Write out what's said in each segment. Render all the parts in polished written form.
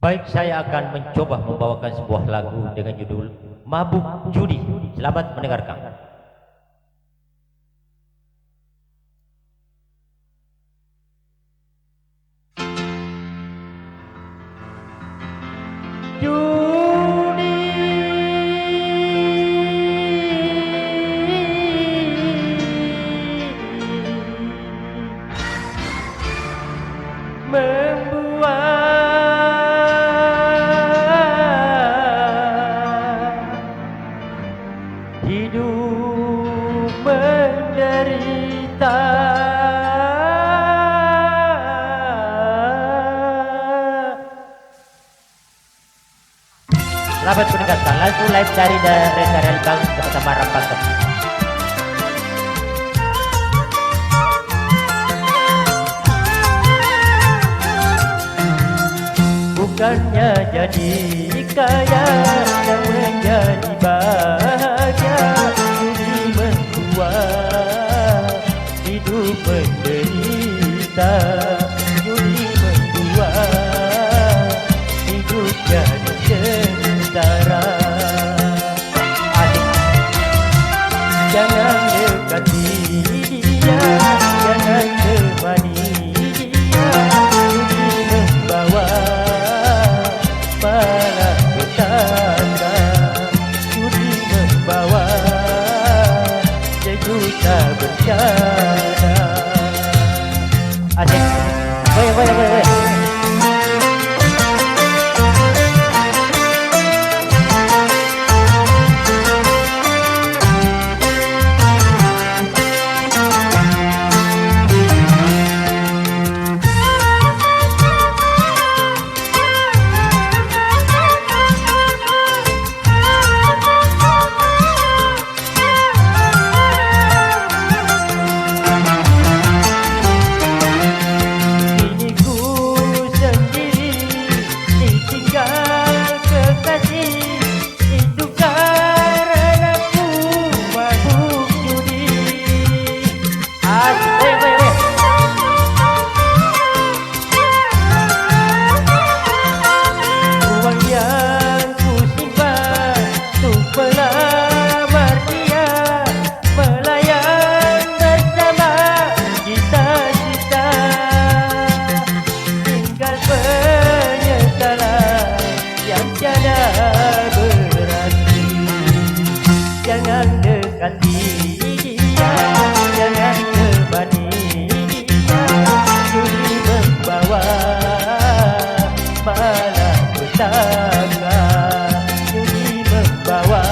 Baik, saya akan mencoba membawakan sebuah lagu dengan judul Mabuk Judi. Selamat mendengarkan. Judi membuat hidup menderita. Selamat mendengarkan lagu live dari Reza Relbang bersama Rampang. Bukannya jadi kaya yang menjadi bahagia, judi membuat hidup menderita. Judi membuat hidup jadi sengsara. Adik, jangan dekati dia, jangan temani dia. Judi membawa malapetaka, judi membawa sejuta bencana. Adik, boleh. Jangan dekati dia, jangan temani dia. Judi membawa malapetaka, judi membawa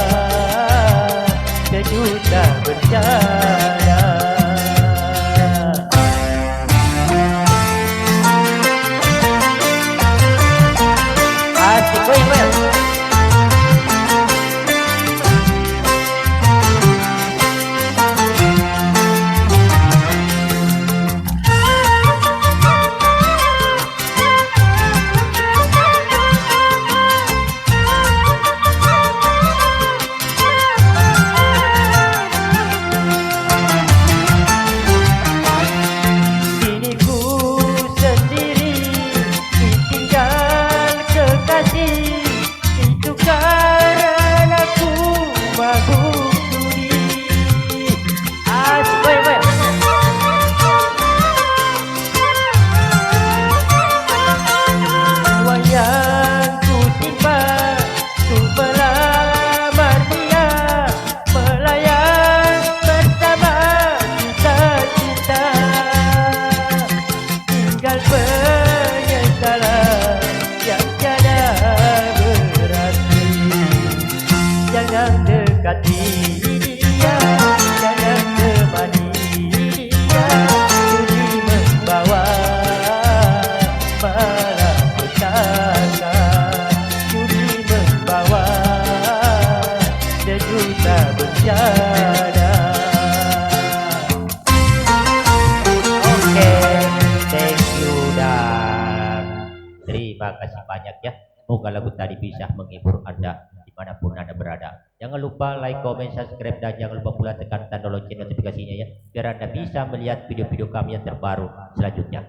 sejuta bencana. Asik, well. Jangan dekati dia, jangan temani dia. Judi membawa malapetaka, judi membawa sejuta bencana. Oke, thank you dan terima kasih banyak ya. Semoga lagu tadi bisa menghibur Anda dimanapun Anda berada. Jangan lupa like, comment, subscribe, dan jangan lupa pula tekan tanda lonceng notifikasinya ya, biar Anda bisa melihat video-video kami yang terbaru selanjutnya.